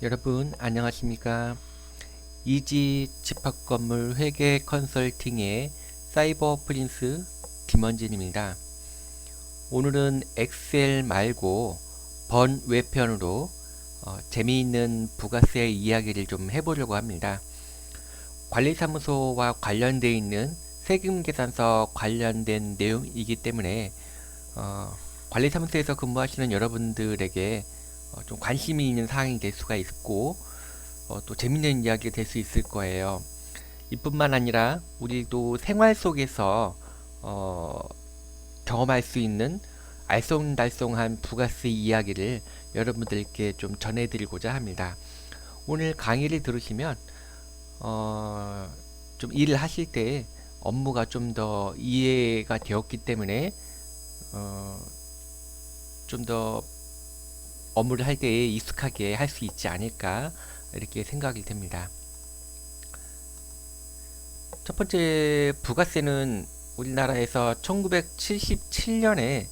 여러분 안녕하십니까? 이지 집합건물 회계 컨설팅의 사이버 프린스 김원진입니다. 오늘은 엑셀 말고 번외편으로 재미있는 부가세 이야기를 좀 해보려고 합니다. 관리사무소와 관련되어 있는 세금계산서 관련된 내용이기 때문에 관리사무소에서 근무하시는 여러분들에게 좀 관심이 있는 사항이 될 수가 있고 또 재밌는 이야기가 될 수 있을 거예요. 이뿐만 아니라 우리도 생활 속에서 어, 경험할 수 있는 알쏭달쏭한 부가세 이야기를 여러분들께 좀 전해드리고자 합니다. 오늘 강의를 들으시면 좀 일을 하실 때 업무가 좀 더 이해가 되었기 때문에 좀 더 업무를 할 때에 익숙하게 할 수 있지 않을까 이렇게 생각이 됩니다. 첫 번째 부가세는 우리나라에서 1977년에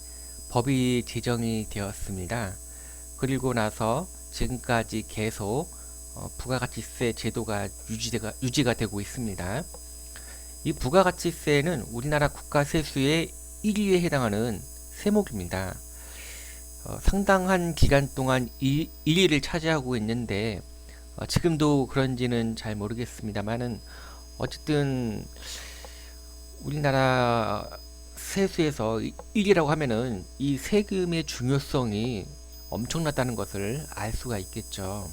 법이 제정이 되었습니다. 그리고 나서 지금까지 계속 부가가치세 제도가 유지가 되고 있습니다. 이 부가가치세는 우리나라 국가세수의 1위에 해당하는 세목입니다. 상당한 기간 동안 1위를 차지하고 있는데 지금도 그런지는 잘 모르겠습니다만은 어쨌든 우리나라 세수에서 1위라고 하면은 이 세금의 중요성이 엄청나다는 것을 알 수가 있겠죠.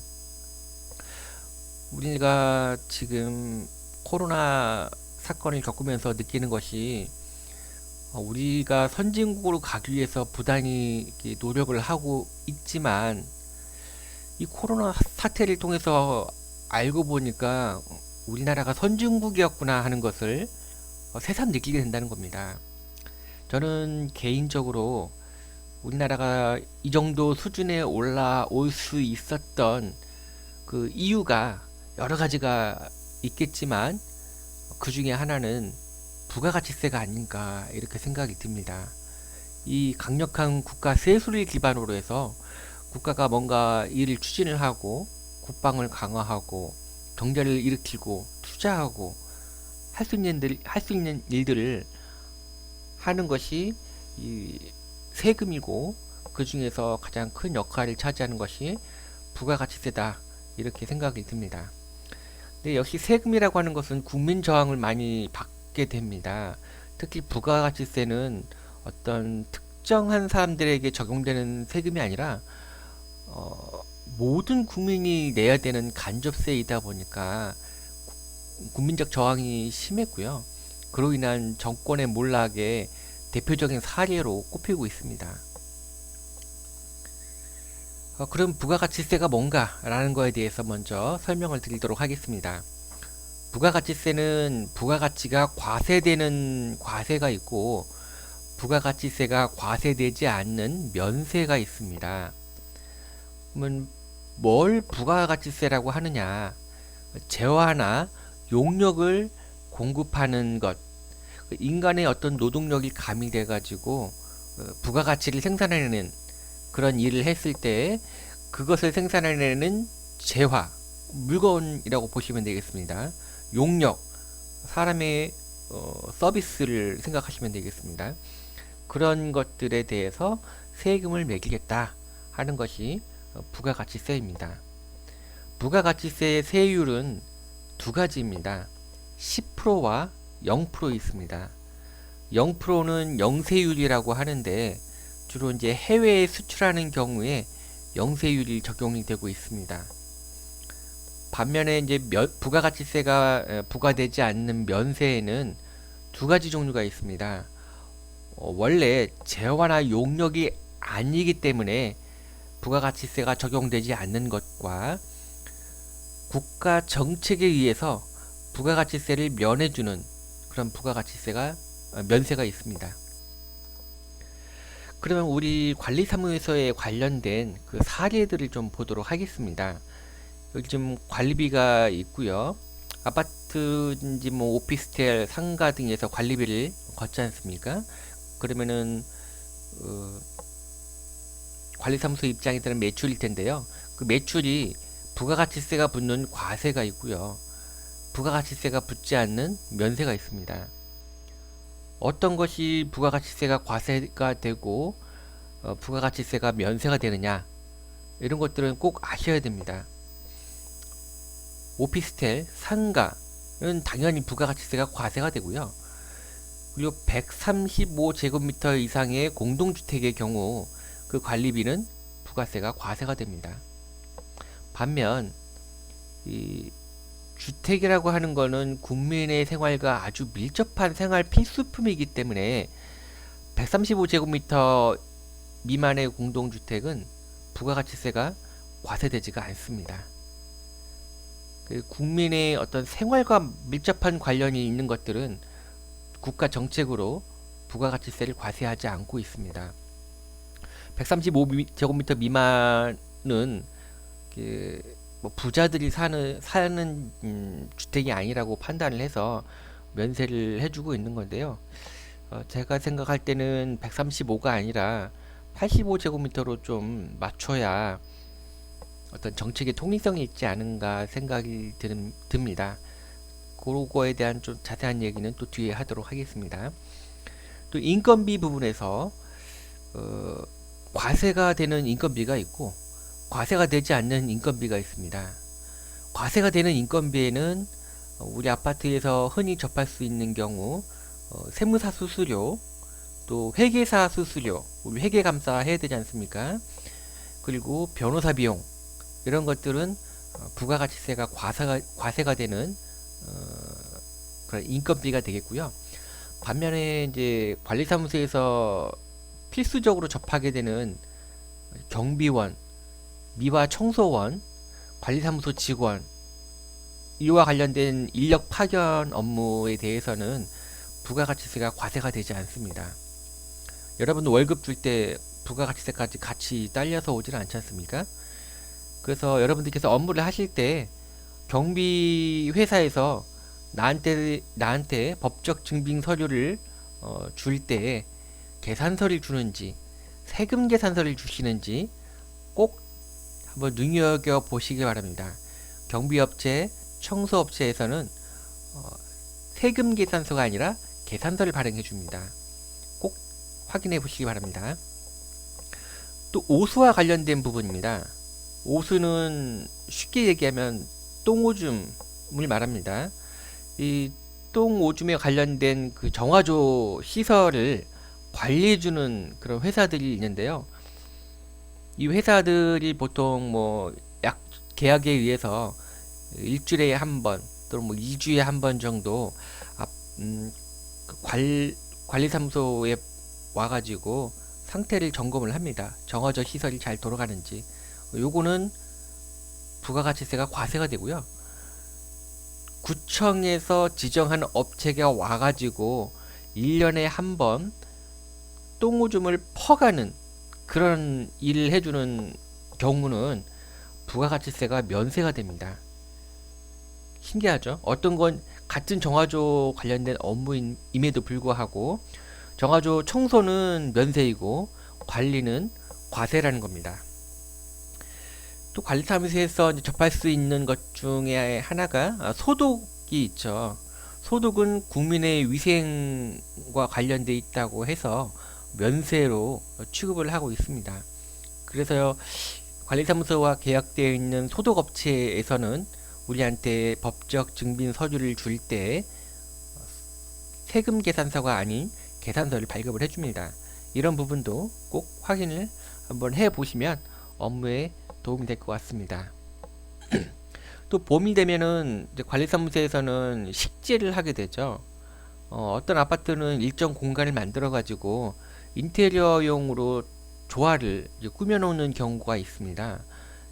우리가 지금 코로나 사건을 겪으면서 느끼는 것이 우리가 선진국으로 가기 위해서 부단히 노력을 하고 있지만 이 코로나 사태를 통해서 알고 보니까 우리나라가 선진국이었구나 하는 것을 새삼 느끼게 된다는 겁니다. 저는 개인적으로 우리나라가 이 정도 수준에 올라올 수 있었던 그 이유가 여러 가지가 있겠지만 그 중에 하나는 부가가치세가 아닌가 이렇게 생각이 듭니다. 이 강력한 국가 세수를 기반으로 해서 국가가 뭔가 일을 추진을 하고 국방을 강화하고 경제를 일으키고 투자하고 할 수 있는 일들을 하는 것이 이 세금이고 그 중에서 가장 큰 역할을 차지하는 것이 부가가치세다 이렇게 생각이 듭니다. 근데 역시 세금이라고 하는 것은 국민 저항을 많이 받게 됩니다. 특히 부가가치세는 어떤 특정한 사람들에게 적용되는 세금이 아니라 모든 국민이 내야 되는 간접세이다 보니까 국민적 저항이 심했고요. 그로 인한 정권의 몰락의 대표적인 사례로 꼽히고 있습니다. 그럼 부가가치세가 뭔가라는 거에 대해서 먼저 설명을 드리도록 하겠습니다. 부가가치세는 부가가치가 과세되는 과세가 있고 부가가치세가 과세되지 않는 면세가 있습니다. 그러면 뭘 부가가치세라고 하느냐? 재화나 용역을 공급하는 것, 인간의 어떤 노동력이 가미돼 가지고 부가가치를 생산해내는 그런 일을 했을 때 그것을 생산해내는 재화, 물건이라고 보시면 되겠습니다. 용역, 사람의 서비스를 생각하시면 되겠습니다. 그런 것들에 대해서 세금을 매기겠다 하는 것이 부가가치세입니다. 부가가치세의 세율은 두 가지입니다. 10%와 0% 있습니다. 0%는 영세율이라고 하는데 주로 이제 해외에 수출하는 경우에 영세율이 적용이 되고 있습니다. 반면에 이제 부가가치세가 부과되지 않는 면세에는 두 가지 종류가 있습니다. 원래 재화나 용역이 아니기 때문에 부가가치세가 적용되지 않는 것과 국가 정책에 의해서 부가가치세를 면해주는 그런 면세가 있습니다. 그러면 우리 관리사무소에 관련된 그 사례들을 좀 보도록 하겠습니다. 여기 좀 관리비가 있고요. 아파트인지 뭐 오피스텔, 상가 등에서 관리비를 걷지 않습니까? 그러면은 관리사무소 입장에서는 매출일 텐데요. 그 매출이 부가가치세가 붙는 과세가 있고요. 부가가치세가 붙지 않는 면세가 있습니다. 어떤 것이 부가가치세가 과세가 되고 부가가치세가 면세가 되느냐, 이런 것들은 꼭 아셔야 됩니다. 오피스텔, 상가는 당연히 부가가치세가 과세가 되고요. 그리고 135제곱미터 이상의 공동주택의 경우 그 관리비는 부가세가 과세가 됩니다. 반면 이 주택이라고 하는 거는 국민의 생활과 아주 밀접한 생활 필수품이기 때문에 135제곱미터 미만의 공동주택은 부가가치세가 과세되지가 않습니다. 국민의 어떤 생활과 밀접한 관련이 있는 것들은 국가 정책으로 부가가치세를 과세하지 않고 있습니다. 135제곱미터 미만은 뭐 부자들이 사는 주택이 아니라고 판단을 해서 면세를 해주고 있는 건데요. 제가 생각할 때는 135가 아니라 85제곱미터로 좀 맞춰야 어떤 정책의 통일성이 있지 않은가 생각이 듭니다. 그거에 대한 좀 자세한 얘기는 또 뒤에 하도록 하겠습니다. 또 인건비 부분에서 과세가 되는 인건비가 있고 과세가 되지 않는 인건비가 있습니다. 과세가 되는 인건비에는 우리 아파트에서 흔히 접할 수 있는 경우 세무사 수수료, 또 회계사 수수료, 우리 회계감사 해야 되지 않습니까? 그리고 변호사 비용, 이런 것들은 부가가치세가 과세가 되는 그런 인건비가 되겠고요. 반면에 이제 관리사무소에서 필수적으로 접하게 되는 경비원, 미화 청소원, 관리사무소 직원, 이와 관련된 인력 파견 업무에 대해서는 부가가치세가 과세가 되지 않습니다. 여러분 월급 줄 때 부가가치세까지 같이 딸려서 오지는 않지 않습니까? 그래서 여러분들께서 업무를 하실 때 경비 회사에서 나한테 법적 증빙 서류를 줄 때 계산서를 주는지 세금 계산서를 주시는지 꼭 한번 눈여겨 보시기 바랍니다. 경비업체, 청소업체에서는 세금 계산서가 아니라 계산서를 발행해 줍니다. 꼭 확인해 보시기 바랍니다. 또 오수와 관련된 부분입니다. 오수는 쉽게 얘기하면 똥오줌을 말합니다. 이 똥오줌에 관련된 그 정화조 시설을 관리해주는 그런 회사들이 있는데요. 이 회사들이 보통 뭐 약 계약에 의해서 일주일에 한 번 또는 뭐 2주에 한 번 정도 관리사무소에 와가지고 상태를 점검을 합니다. 정화조 시설이 잘 돌아가는지. 요거는 부가가치세가 과세가 되고요. 구청에서 지정한 업체가 와가지고 1년에 한 번 똥오줌을 퍼가는 그런 일을 해주는 경우는 부가가치세가 면세가 됩니다. 신기하죠? 어떤 건 같은 정화조 관련된 업무임에도 불구하고 정화조 청소는 면세이고 관리는 과세라는 겁니다. 또 관리사무소에서 접할 수 있는 것 중에 하나가 소독이 있죠. 소독은 국민의 위생과 관련돼 있다고 해서 면세로 취급을 하고 있습니다. 그래서 관리사무소와 계약되어 있는 소독업체에서는 우리한테 법적 증빙 서류를 줄 때 세금 계산서가 아닌 계산서를 발급을 해줍니다. 이런 부분도 꼭 확인을 한번 해보시면 업무에 도움이 될 것 같습니다. 또 봄이 되면은 이제 관리사무소에서는 식재를 하게 되죠. 어떤 아파트는 일정 공간을 만들어 가지고 인테리어용으로 조화를 꾸며 놓는 경우가 있습니다.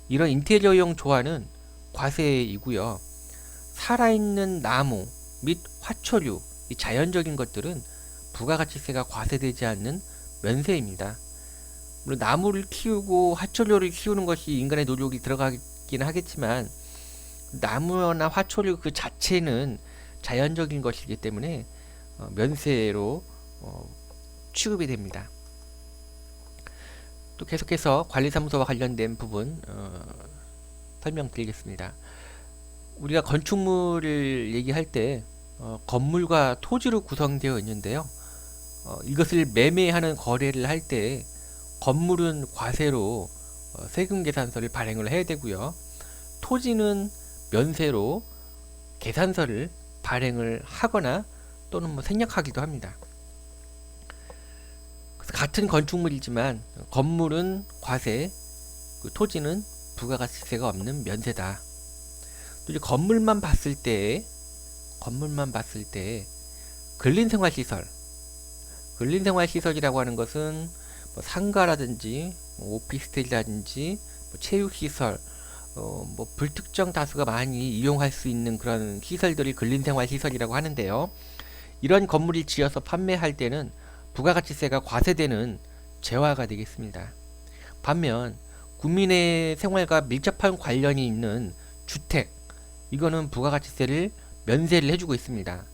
이런 인테리어용 조화는 과세이고요. 살아있는 나무 및 화초류, 이 자연적인 것들은 부가가치세가 과세되지 않는 면세입니다. 물론 나무를 키우고 화초류를 키우는 것이 인간의 노력이 들어가긴 하겠지만 나무나 화초류 그 자체는 자연적인 것이기 때문에 면세로 취급이 됩니다. 또 계속해서 관리사무소와 관련된 부분 설명드리겠습니다. 우리가 건축물을 얘기할 때 건물과 토지로 구성되어 있는데요. 이것을 매매하는 거래를 할 때 건물은 과세로 세금 계산서를 발행을 해야 되고요. 토지는 면세로 계산서를 발행을 하거나 또는 뭐 생략하기도 합니다. 그래서 같은 건축물이지만 건물은 과세, 토지는 부가가치세가 없는 면세다. 또 이제 건물만 봤을 때 근린생활시설이라고 하는 것은 뭐 상가라든지 뭐 오피스텔이라든지 뭐 체육시설, 뭐 불특정 다수가 많이 이용할 수 있는 그런 시설들이 근린생활시설이라고 하는데요. 이런 건물을 지어서 판매할 때는 부가가치세가 과세되는 재화가 되겠습니다. 반면 국민의 생활과 밀접한 관련이 있는 주택, 이거는 부가가치세를 면세를 해주고 있습니다.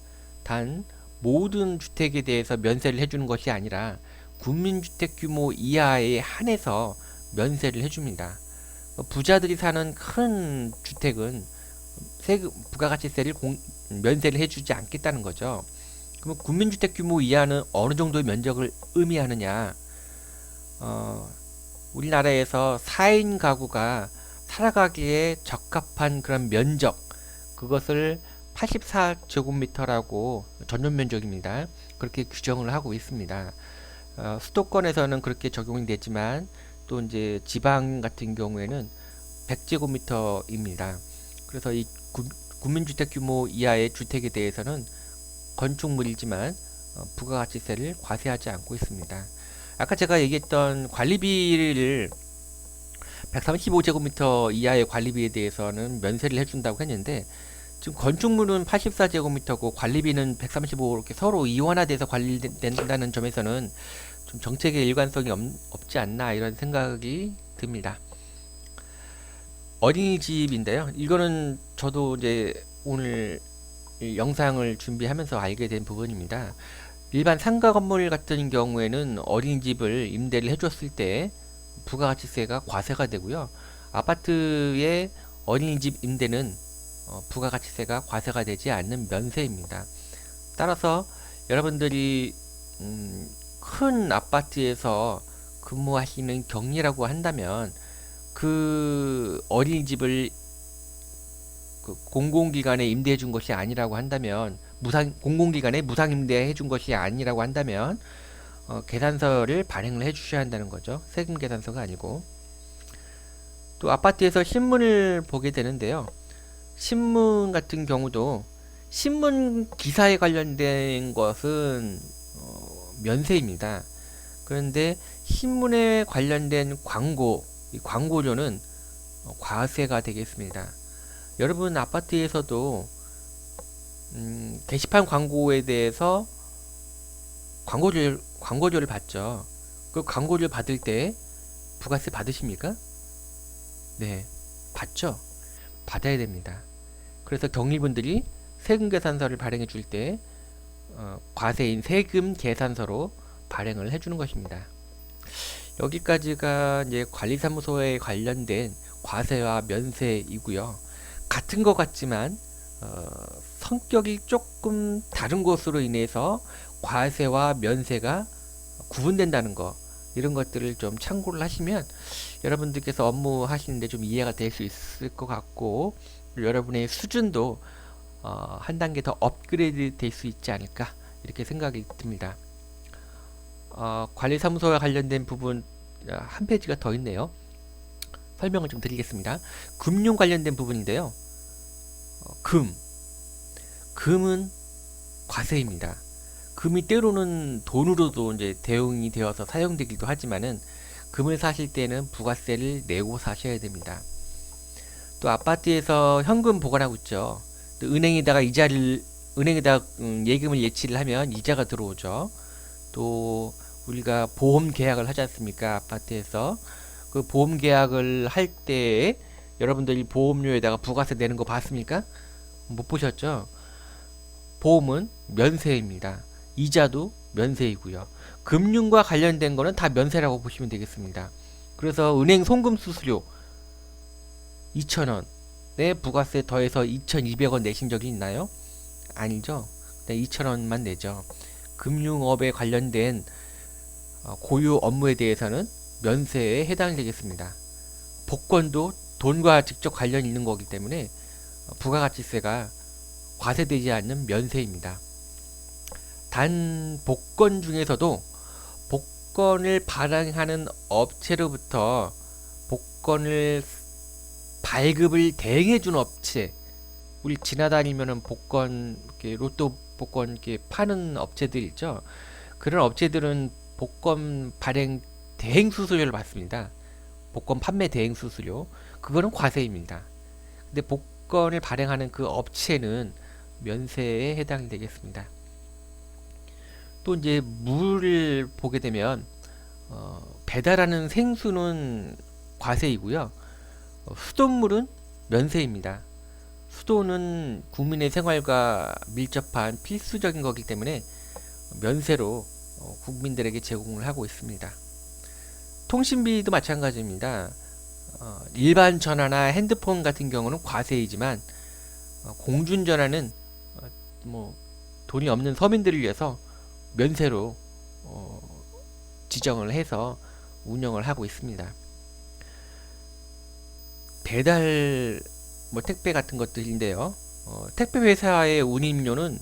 단 모든 주택에 대해서 면세를 해주는 것이 아니라 국민주택 규모 이하에 한해서 면세를 해줍니다. 부자들이 사는 큰 주택은 부가가치세를 면세를 해주지 않겠다는 거죠. 그러면 국민주택 규모 이하는 어느 정도의 면적을 의미하느냐? 우리나라에서 4인 가구가 살아가기에 적합한 그런 면적, 그것을 84제곱미터라고 전용 면적입니다. 그렇게 규정을 하고 있습니다. 수도권에서는 그렇게 적용이 되지만 또 이제 지방 같은 경우에는 100제곱미터입니다. 그래서 이 국민주택 규모 이하의 주택에 대해서는 건축물이지만 부가가치세를 과세하지 않고 있습니다. 아까 제가 얘기했던 관리비를 135제곱미터 이하의 관리비에 대해서는 면세를 해준다고 했는데, 지금 건축물은 84제곱미터고 관리비는 135, 이렇게 서로 이원화돼서 관리된다는 점에서는 좀 정책의 일관성이 없지 않나 이런 생각이 듭니다. 어린이집인데요. 이거는 저도 이제 오늘 이 영상을 준비하면서 알게 된 부분입니다. 일반 상가 건물 같은 경우에는 어린이집을 임대를 해줬을 때 부가가치세가 과세가 되고요. 아파트의 어린이집 임대는 부가가치세가 과세가 되지 않는 면세입니다. 따라서 여러분들이 큰 아파트에서 근무하시는 경리라고 한다면 그 어린이집을 공공기관에 임대해 준 것이 아니라고 한다면, 공공기관에 무상 임대해 준 것이 아니라고 한다면 계산서를 발행을 해 주셔야 한다는 거죠. 세금 계산서가 아니고. 또 아파트에서 신문을 보게 되는데요. 신문 같은 경우도 신문 기사에 관련된 것은 면세입니다. 그런데 신문에 관련된 광고, 이 광고료는 과세가 되겠습니다. 여러분 아파트에서도 게시판 광고에 대해서 광고료를 받죠. 그 광고료를 받을 때 부가세 받으십니까? 네, 받죠. 받아야 됩니다. 그래서 경리분들이 세금 계산서를 발행해 줄 때 과세인 세금 계산서로 발행을 해주는 것입니다. 여기까지가 이제 관리사무소에 관련된 과세와 면세이고요. 같은 것 같지만 성격이 조금 다른 것으로 인해서 과세와 면세가 구분된다는 거, 이런 것들을 좀 참고를 하시면 여러분들께서 업무 하시는데 좀 이해가 될 수 있을 것 같고, 여러분의 수준도 한 단계 더 업그레이드 될 수 있지 않을까 이렇게 생각이 듭니다. 관리사무소와 관련된 부분 한 페이지가 더 있네요. 설명을 좀 드리겠습니다. 금융 관련된 부분인데요. 금은 과세입니다. 금이 때로는 돈으로도 이제 대응이 되어서 사용되기도 하지만은 금을 사실 때는 부가세를 내고 사셔야 됩니다. 또 아파트에서 현금 보관하고 있죠. 또 은행에다가 예금을 예치를 하면 이자가 들어오죠. 또 우리가 보험 계약을 하지 않습니까? 아파트에서 그 보험 계약을 할 때 여러분들이 보험료에다가 부가세 내는 거 봤습니까? 못 보셨죠? 보험은 면세입니다. 이자도 면세이고요. 금융과 관련된 거는 다 면세라고 보시면 되겠습니다. 그래서 은행 송금 수수료, 2,000원에 부가세 더해서 2,200원 내신 적이 있나요? 아니죠. 2,000원만 내죠. 금융업에 관련된 고유 업무에 대해서는 면세에 해당이 되겠습니다. 복권도 돈과 직접 관련이 있는 거기 때문에 부가가치세가 과세되지 않는 면세입니다. 단 복권 중에서도 복권을 발행하는 업체로부터 복권을 발급을 대행해준 업체, 우리 지나다니면은 복권, 이렇게 로또 복권 이렇게 파는 업체들 있죠. 그런 업체들은 복권 발행 대행 수수료를 받습니다. 복권 판매 대행 수수료. 그거는 과세입니다. 근데 복권을 발행하는 그 업체는 면세에 해당이 되겠습니다. 또 이제 물을 보게 되면 배달하는 생수는 과세이고요. 수돗물은 면세입니다. 수도는 국민의 생활과 밀접한 필수적인 거기 때문에 면세로 국민들에게 제공을 하고 있습니다. 통신비도 마찬가지입니다. 일반 전화나 핸드폰 같은 경우는 과세이지만 공중전화는 뭐 돈이 없는 서민들을 위해서 면세로 지정을 해서 운영을 하고 있습니다. 배달 뭐 택배 같은 것들인데요. 택배 회사의 운임료는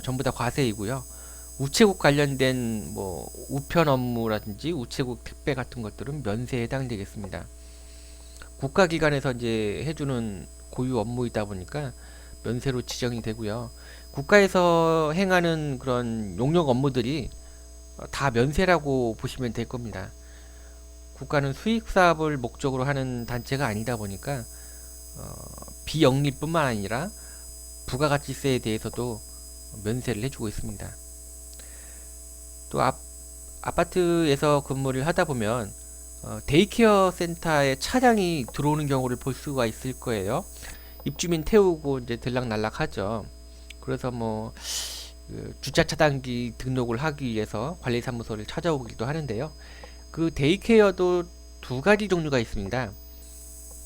전부 다 과세이고요. 우체국 관련된 뭐 우편 업무라든지 우체국 택배 같은 것들은 면세에 해당되겠습니다. 국가기관에서 이제 해주는 고유 업무이다 보니까 면세로 지정이 되고요. 국가에서 행하는 그런 용역 업무들이 다 면세라고 보시면 될 겁니다. 국가는 수익 사업을 목적으로 하는 단체가 아니다 보니까 비영리뿐만 아니라 부가가치세에 대해서도 면세를 해주고 있습니다. 또 아파트에서 근무를 하다 보면 데이케어 센터에 차량이 들어오는 경우를 볼 수가 있을 거예요. 입주민 태우고 이제 들락날락 하죠. 그래서 뭐 주차 차단기 등록을 하기 위해서 관리사무소를 찾아오기도 하는데요. 그 데이케어도 두 가지 종류가 있습니다.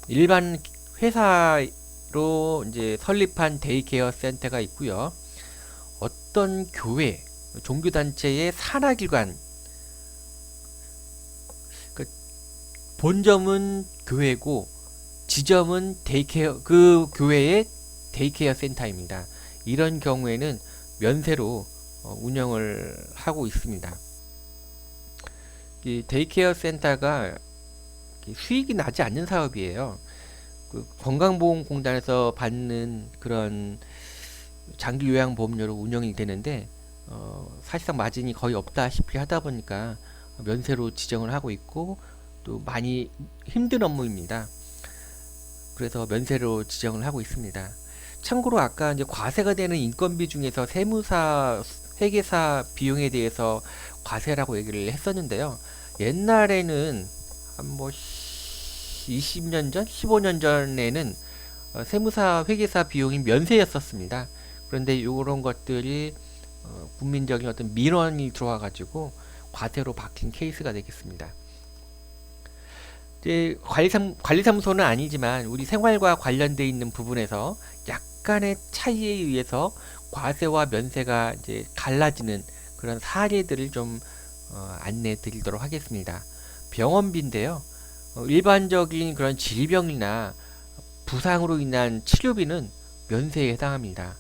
일반 회사로 이제 설립한 데이케어 센터가 있고요. 어떤 교회, 종교단체의 산하기관, 그 본점은 교회고 지점은 데이케어, 그 교회의 데이케어 센터입니다. 이런 경우에는 면세로 운영을 하고 있습니다. 이 데이케어 센터가 수익이 나지 않는 사업이에요. 그 건강보험공단에서 받는 그런 장기 요양보험료로 운영이 되는데 사실상 마진이 거의 없다시피 하다 보니까 면세로 지정을 하고 있고 또 많이 힘든 업무입니다. 그래서 면세로 지정을 하고 있습니다. 참고로 아까 이제 과세가 되는 인건비 중에서 세무사, 회계사 비용에 대해서 과세라고 얘기를 했었는데요. 옛날에는 한 뭐 20년 전, 15년 전에는 세무사, 회계사 비용이 면세였었습니다. 그런데 이런 것들이 국민적인 어떤 민원이 들어와 가지고 과세로 바뀐 케이스가 되겠습니다. 이제 관리사무소는 아니지만 우리 생활과 관련되어 있는 부분에서 약간의 차이에 의해서 과세와 면세가 이제 갈라지는 그런 사례들을 좀 안내 드리도록 하겠습니다. 병원비인데요. 일반적인 그런 질병이나 부상으로 인한 치료비는 면세에 해당합니다.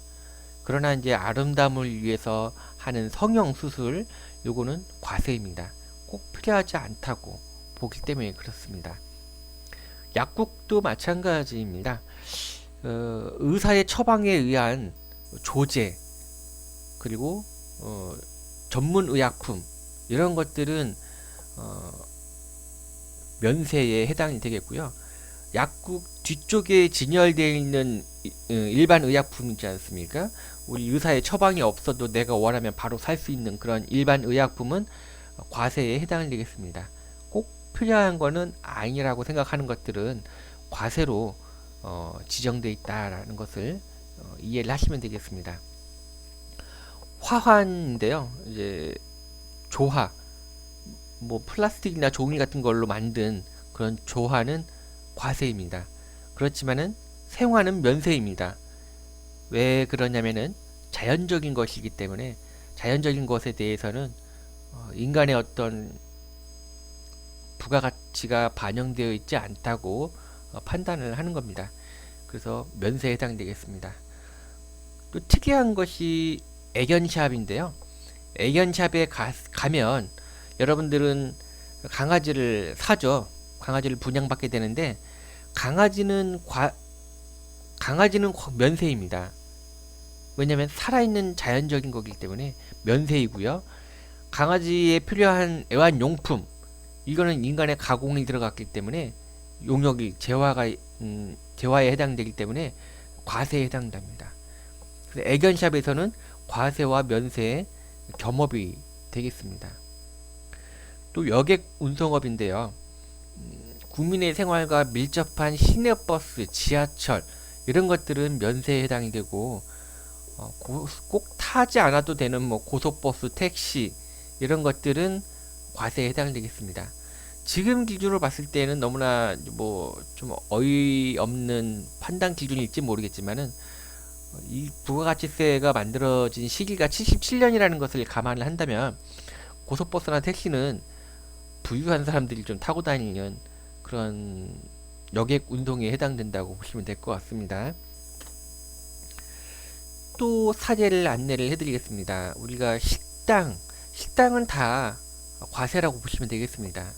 그러나 이제 아름다움을 위해서 하는 성형 수술, 요거는 과세입니다. 꼭 필요하지 않다고 보기 때문에 그렇습니다. 약국도 마찬가지입니다. 의사의 처방에 의한 조제, 그리고 전문 의약품, 이런 것들은 면세에 해당이 되겠고요. 약국 뒤쪽에 진열되어 있는 일반 의약품 있지 않습니까? 우리 의사의 처방이 없어도 내가 원하면 바로 살 수 있는 그런 일반 의약품은 과세에 해당이 되겠습니다. 꼭 필요한 거는 아니라고 생각하는 것들은 과세로 지정되어 있다라는 것을 이해를 하시면 되겠습니다. 화환인데요. 이제 조화, 뭐 플라스틱이나 종이 같은 걸로 만든 그런 조화는 과세입니다. 그렇지만은 생화는 면세입니다. 왜 그러냐면은 자연적인 것이기 때문에 자연적인 것에 대해서는 인간의 어떤 부가가치가 반영되어 있지 않다고 판단을 하는 겁니다. 그래서 면세에 해당되겠습니다. 또 특이한 것이 애견샵인데요. 애견샵에 가면 여러분들은 강아지를 사죠. 강아지를 분양받게 되는데 강아지는 면세입니다. 왜냐하면 살아있는 자연적인 거기 때문에 면세이고요. 강아지에 필요한 애완용품 이거는 인간의 가공이 들어갔기 때문에 용역이 재화에 해당되기 때문에 과세에 해당됩니다. 그래서 애견샵에서는 과세와 면세의 겸업이 되겠습니다. 또 여객 운송업인데요. 국민의 생활과 밀접한 시내버스, 지하철 이런 것들은 면세에 해당이 되고 꼭 타지 않아도 되는 뭐 고속버스, 택시 이런 것들은 과세에 해당되겠습니다. 지금 기준으로 봤을 때는 너무나 뭐 좀 어이없는 판단 기준일지 모르겠지만은 이 부가가치세가 만들어진 시기가 77년이라는 것을 감안을 한다면 고속버스나 택시는 부유한 사람들이 좀 타고 다니는 그런 여객 운송에 해당된다고 보시면 될 것 같습니다. 또 사례를 안내를 해드리겠습니다. 우리가 식당은 다 과세라고 보시면 되겠습니다.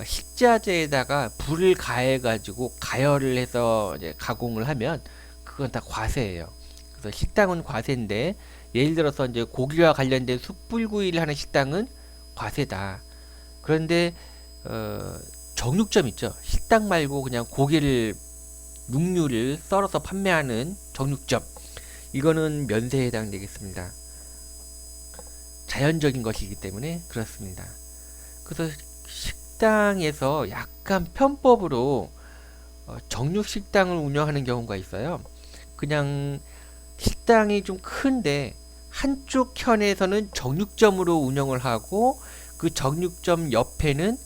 식자재에다가 불을 가해가지고 가열을 해서 이제 가공을 하면 그건 다 과세예요. 그래서 식당은 과세인데 예를 들어서 이제 고기와 관련된 숯불구이를 하는 식당은 과세다. 그런데 정육점 있죠. 식당 말고 그냥 육류를 썰어서 판매하는 정육점 이거는 면세에 해당되겠습니다. 자연적인 것이기 때문에 그렇습니다. 그래서 식당에서 약간 편법으로 정육식당을 운영하는 경우가 있어요. 그냥 식당이 좀 큰데 한쪽 편에서는 정육점으로 운영을 하고 그 정육점 옆에는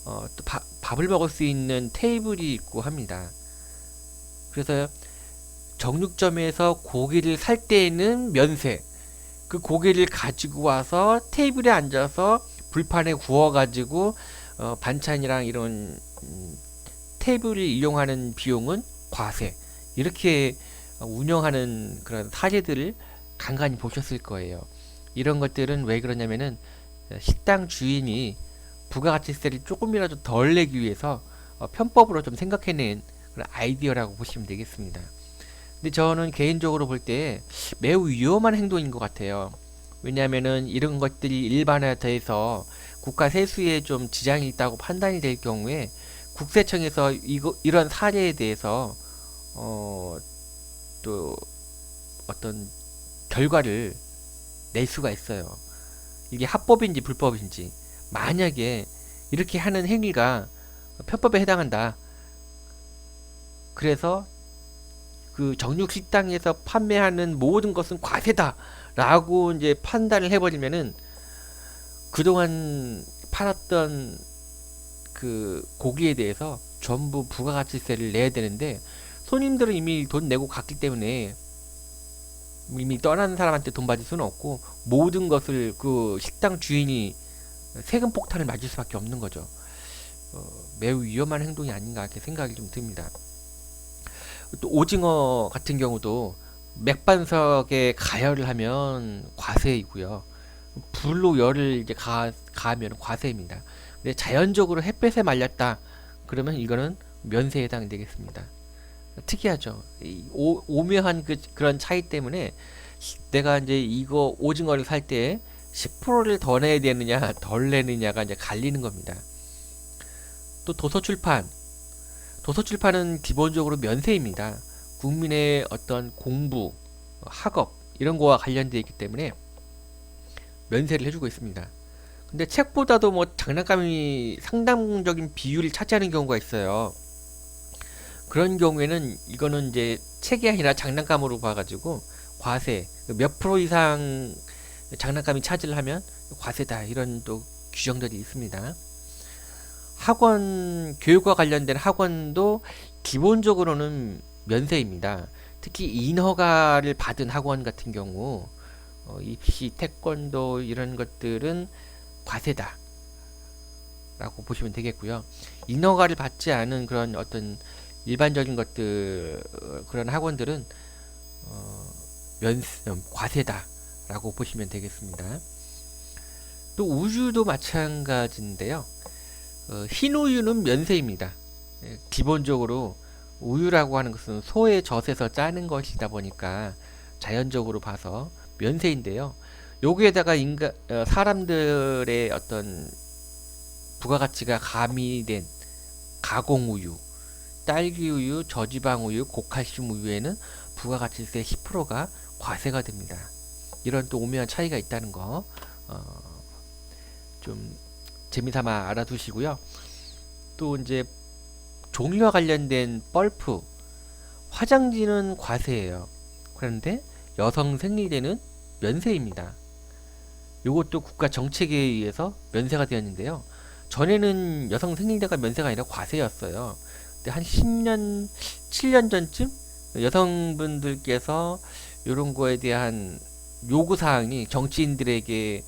또 밥을 먹을 수 있는 테이블이 있고 합니다. 그래서 정육점에서 고기를 살 때에는 면세, 그 고기를 가지고 와서 테이블에 앉아서 불판에 구워가지고 반찬이랑 이런 테이블을 이용하는 비용은 과세. 이렇게 운영하는 그런 사례들을 간간히 보셨을 거예요. 이런 것들은 왜 그러냐면은 식당 주인이 부가가치세를 조금이라도 덜 내기 위해서 편법으로 좀 생각해낸 그런 아이디어라고 보시면 되겠습니다. 근데 저는 개인적으로 볼 때 매우 위험한 행동인 것 같아요. 왜냐하면은 이런 것들이 일반화돼서 국가 세수에 좀 지장이 있다고 판단이 될 경우에 국세청에서 이런 사례에 대해서 또 어떤 결과를 낼 수가 있어요. 이게 합법인지 불법인지. 만약에 이렇게 하는 행위가 편법에 해당한다. 그래서 그 정육식당에서 판매하는 모든 것은 과세다 라고 이제 판단을 해버리면은 그동안 팔았던 그 고기에 대해서 전부 부가가치세를 내야 되는데 손님들은 이미 돈 내고 갔기 때문에 이미 떠난 사람한테 돈 받을 수는 없고 모든 것을 그 식당 주인이 세금 폭탄을 맞을 수밖에 없는 거죠. 매우 위험한 행동이 아닌가 이렇게 생각이 좀 듭니다. 또 오징어 같은 경우도 맥반석에 가열을 하면 과세이고요. 불로 열을 이제 가하면 과세입니다. 근데 자연적으로 햇볕에 말렸다 그러면 이거는 면세에 해당되겠습니다. 특이하죠. 오묘한 그런 차이 때문에 내가 이제 이거 오징어를 살 때 10%를 더 내야 되느냐 덜 내느냐가 이제 갈리는 겁니다. 또 도서출판은 기본적으로 면세입니다. 국민의 어떤 공부, 학업 이런 거와 관련되어 있기 때문에 면세를 해주고 있습니다. 근데 책보다도 뭐 장난감이 상당적인 비율을 차지하는 경우가 있어요. 그런 경우에는 이거는 이제 책이 아니라 장난감으로 봐가지고 과세 몇 프로 이상 장난감이 차지를 하면 과세다 이런 또 규정들이 있습니다. 학원 교육과 관련된 학원도 기본적으로는 면세입니다. 특히 인허가를 받은 학원 같은 경우 입시, 태권도 이런 것들은 과세다 라고 보시면 되겠고요. 인허가를 받지 않은 그런 어떤 일반적인 것들 그런 학원들은 과세다 라고 보시면 되겠습니다. 또 우유도 마찬가지인데요. 흰 우유는 면세입니다. 기본적으로 우유라고 하는 것은 소의 젖에서 짜는 것이다 보니까 자연적으로 봐서 면세인데요. 여기에다가 사람들의 어떤 부가가치가 가미된 가공우유, 딸기우유, 저지방우유, 고칼슘 우유에는 부가가치세 10%가 과세가 됩니다. 이런 또 오묘한 차이가 있다는 거 좀 재미삼아 알아두시고요. 또 이제 종이와 관련된 펄프, 화장지는 과세예요. 그런데 여성 생리대는 면세입니다. 이것도 국가 정책에 의해서 면세가 되었는데요. 전에는 여성 생리대가 면세가 아니라 과세였어요. 근데 한 10년, 7년 전쯤 여성분들께서 이런 거에 대한 요구사항이 정치인들에게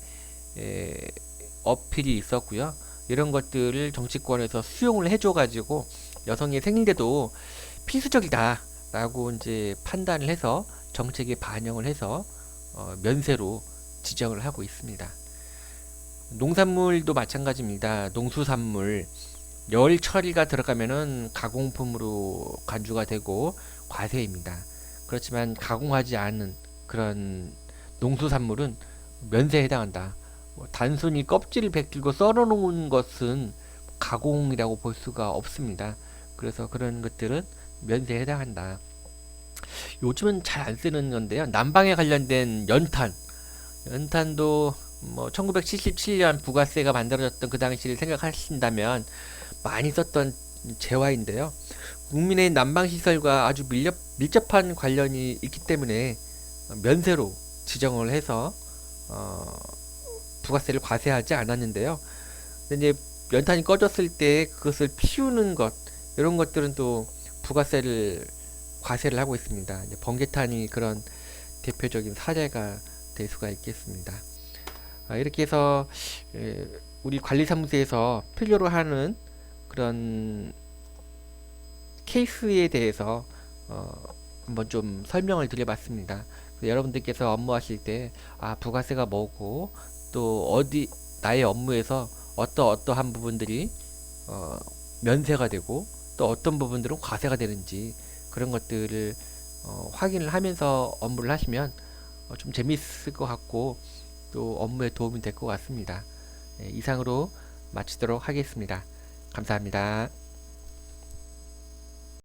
어필이 있었고요. 이런 것들을 정치권에서 수용을 해줘가지고 여성의 생리대도 필수적이다 라고 이제 판단을 해서 정책에 반영을 해서 면세로 지정을 하고 있습니다. 농산물도 마찬가지입니다. 농수산물 열처리가 들어가면은 가공품으로 간주가 되고 과세입니다. 그렇지만 가공하지 않은 그런 농수산물은 면세에 해당한다. 단순히 껍질을 벗기고 썰어 놓은 것은 가공이라고 볼 수가 없습니다. 그래서 그런 것들은 면세에 해당한다. 요즘은 잘 안 쓰는 건데요. 난방에 관련된 연탄도 뭐 1977년 부가세가 만들어졌던 그 당시를 생각하신다면 많이 썼던 재화인데요. 국민의 난방시설과 아주 밀접한 관련이 있기 때문에 면세로 지정을 해서 부가세를 과세하지 않았는데요. 근데 이제 연탄이 꺼졌을 때 그것을 피우는 것 이런 것들은 또 부가세를 과세를 하고 있습니다. 이제 번개탄이 그런 대표적인 사례가 될 수가 있겠습니다. 이렇게 해서 우리 관리사무소에서 필요로 하는 그런 케이스에 대해서 한번 좀 설명을 드려봤습니다. 여러분들께서 업무하실 때 부가세가 뭐고 또 어디 나의 업무에서 어떠한 부분들이 면세가 되고 또 어떤 부분들은 과세가 되는지 그런 것들을 확인을 하면서 업무를 하시면 좀 재미있을 것 같고 또 업무에 도움이 될 것 같습니다. 이상으로 마치도록 하겠습니다. 감사합니다.